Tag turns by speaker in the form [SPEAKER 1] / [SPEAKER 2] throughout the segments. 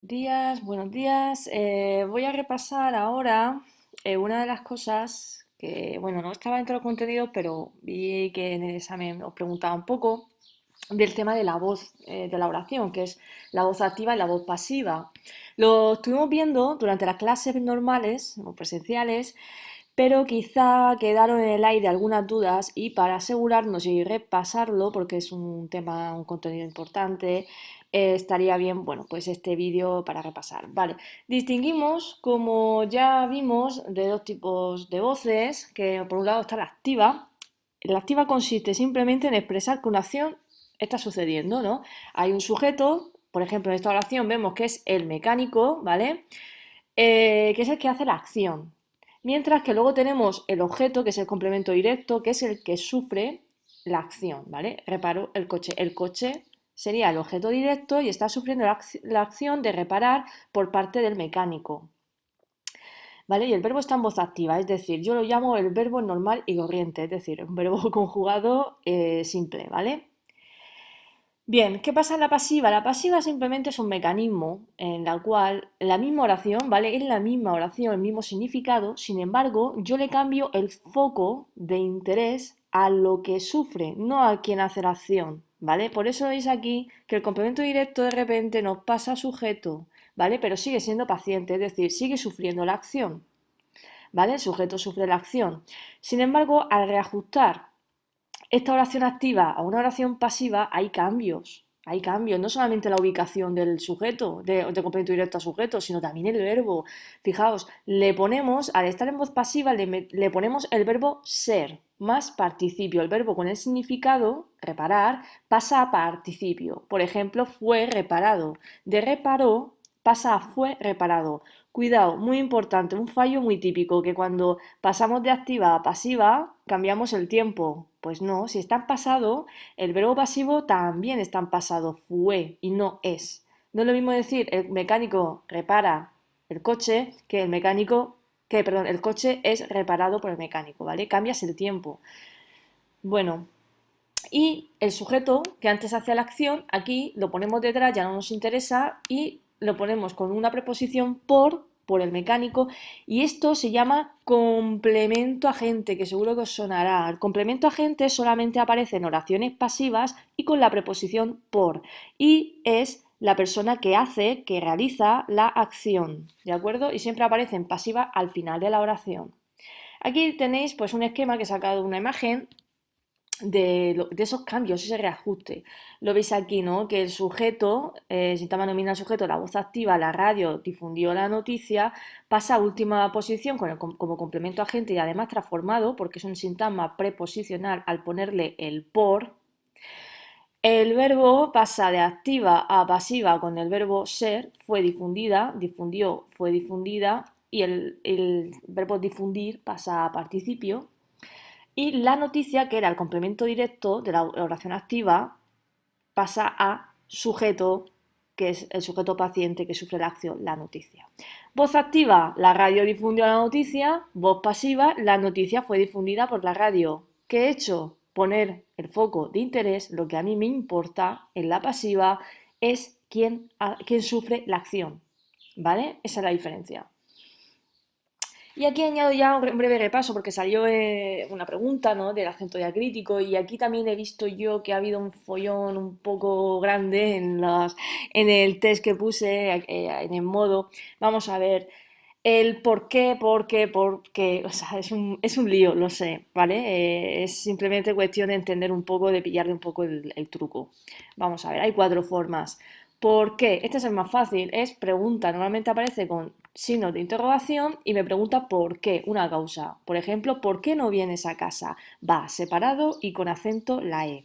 [SPEAKER 1] Días, buenos días. Voy a repasar ahora una de las cosas que, bueno, no estaba dentro del contenido, pero vi que en el examen os preguntaba un poco del tema de la voz, de la oración, que es la voz activa y la voz pasiva. Lo estuvimos viendo durante las clases normales o presenciales, pero quizá quedaron en el aire algunas dudas y para asegurarnos y repasarlo, porque es un tema, un contenido importante, estaría bien, bueno, pues este vídeo para repasar. Vale, distinguimos, como ya vimos, de dos tipos de voces, que por un lado está la activa. La activa consiste simplemente en expresar que una acción está sucediendo, ¿no? Hay un sujeto, por ejemplo, en esta oración vemos que es el mecánico, ¿vale? Que es el que hace la acción. Mientras que luego tenemos el objeto, que es el complemento directo, que es el que sufre la acción, ¿vale? Reparo el coche. El coche sería el objeto directo y está sufriendo la acción de reparar por parte del mecánico, ¿vale? Y el verbo está en voz activa, es decir, yo lo llamo el verbo normal y corriente, es decir, un verbo conjugado simple, ¿vale? Bien, ¿qué pasa en la pasiva? La pasiva simplemente es un mecanismo en la cual la misma oración, ¿vale? Es la misma oración, el mismo significado, sin embargo, yo le cambio el foco de interés a lo que sufre, no a quien hace la acción, ¿vale? Por eso veis aquí que el complemento directo de repente nos pasa a sujeto, ¿vale? Pero sigue siendo paciente, es decir, sigue sufriendo la acción, ¿vale? El sujeto sufre la acción. Sin embargo, al reajustar esta oración activa a una oración pasiva hay cambios, no solamente la ubicación del sujeto, de complemento directo a sujeto, sino también el verbo. Fijaos, le ponemos, al estar en voz pasiva, le ponemos el verbo ser más participio. El verbo con el significado, reparar, pasa a participio. Por ejemplo, fue reparado. De reparó pasa a fue reparado. Cuidado, muy importante, un fallo muy típico, que cuando pasamos de activa a pasiva cambiamos el tiempo. Pues no, si está en pasado, el verbo pasivo también está en pasado, fue y no es. No es lo mismo decir el mecánico repara el coche que perdón, el coche es reparado por el mecánico, ¿vale? Cambias el tiempo. Bueno, y el sujeto que antes hacía la acción, aquí lo ponemos detrás, ya no nos interesa, y lo ponemos con una preposición por el mecánico, y esto se llama complemento agente, que seguro que os sonará. El complemento agente solamente aparece en oraciones pasivas y con la preposición por, y es la persona que hace, que realiza la acción, ¿de acuerdo? Y siempre aparece en pasiva al final de la oración. Aquí tenéis pues un esquema que he sacado de una imagen de esos cambios, ese reajuste. Lo veis aquí, ¿no? Que el sujeto, sintagma nominal sujeto, la voz activa, la radio difundió la noticia, pasa a última posición como complemento agente y además transformado, porque es un sintagma preposicional al ponerle el por. El verbo pasa de activa a pasiva con el verbo ser, fue difundida, difundió, fue difundida, y el verbo difundir pasa a participio. Y la noticia, que era el complemento directo de la oración activa, pasa a sujeto, que es el sujeto paciente que sufre la acción, la noticia. Voz activa, la radio difundió la noticia. Voz pasiva, la noticia fue difundida por la radio. ¿Qué he hecho? Poner el foco de interés, lo que a mí me importa en la pasiva es quién sufre la acción. ¿Vale? Esa es la diferencia. Y aquí añado ya un breve repaso porque salió una pregunta, ¿no? Del acento diacrítico, y aquí también he visto yo que ha habido un follón un poco grande en el test que puse, en el modo. Vamos a ver el por qué, o sea, es un lío, lo sé, ¿vale? Es simplemente cuestión de entender un poco, de pillarle un poco el truco. Vamos a ver, hay cuatro formas. ¿Por qué? Este es el más fácil, es pregunta. Normalmente aparece con signos de interrogación y me pregunta por qué, una causa. Por ejemplo, ¿por qué no vienes a casa? Va separado y con acento la E.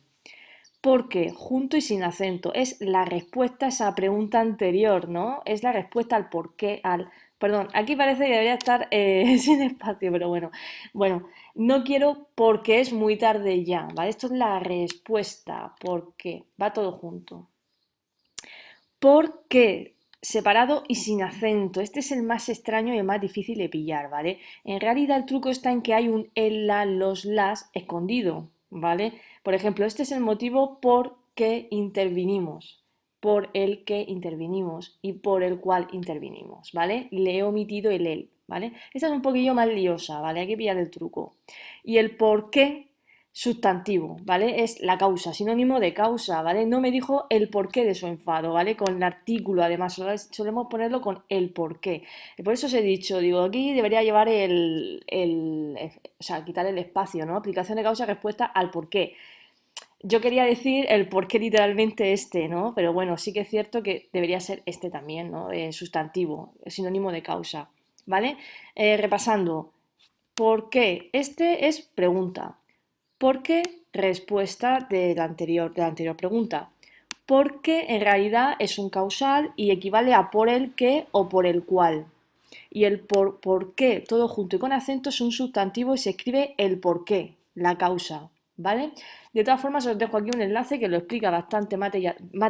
[SPEAKER 1] ¿Por qué? Junto y sin acento. Es la respuesta a esa pregunta anterior, ¿no? Es la respuesta al por qué, al... Perdón, aquí parece que debería estar sin espacio, pero bueno. Bueno, no quiero porque es muy tarde ya, ¿vale? Esto es la respuesta. ¿Por qué? Va todo junto. ¿Por qué? Separado y sin acento. Este es el más extraño y el más difícil de pillar, ¿vale? En realidad el truco está en que hay un el, la, los, las escondido, ¿vale? Por ejemplo, este es el motivo por que intervinimos. por el que intervinimos y por el cual intervinimos, ¿vale? Le he omitido el él, ¿vale? Esta es un poquillo más liosa, ¿vale? Hay que pillar el truco. Y el por qué sustantivo, ¿vale? Es la causa, sinónimo de causa, ¿vale? No me dijo el porqué de su enfado, ¿vale? Con el artículo, además, solemos ponerlo con el porqué. Y por eso os he dicho, digo, aquí debería llevar o sea, quitar el espacio, ¿no? Aplicación de causa-respuesta al porqué. Yo quería decir el por qué literalmente este, ¿no? Pero bueno, sí que es cierto que debería ser este también, ¿no? Sustantivo, sinónimo de causa, ¿vale? Repasando, ¿por qué? Este es pregunta. ¿Por qué? Respuesta de la anterior pregunta. Porque en realidad es un causal y equivale a por el que o por el cual. Y el por qué, todo junto y con acento, es un sustantivo y se escribe el por qué, la causa, ¿vale? De todas formas, os dejo aquí un enlace que lo explica bastante más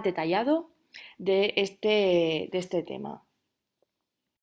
[SPEAKER 1] detallado de este tema.